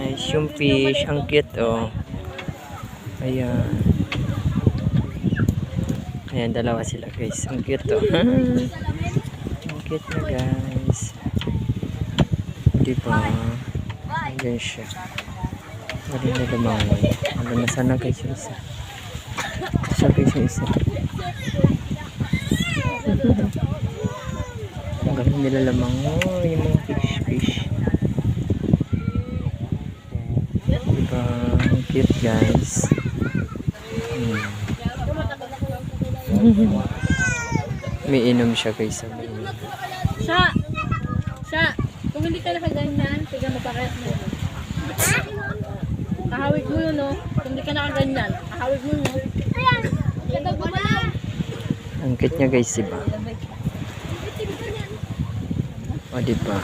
guys, yung fish, ang cute oh. Ayan. Ayan, dalawa sila guys. Ang cute oh. Ang cute na guys. Diba? Ayan siya. Galing na lumangoy. Ano na sana guys yung isa. Isa guys yung isa. Ang galing nila lumangoy. Yung mga fish. Diba? Ang cute guys. May inom siya guys. Kung hindi ka nakaganyan, tiga mo pakayat mo yun. Kahawig mo yun, no? Kung hindi ka nakaganyan, kahawig mo yun. Ayan! Ganda mo na! Ang cute niya guys, diba? O diba?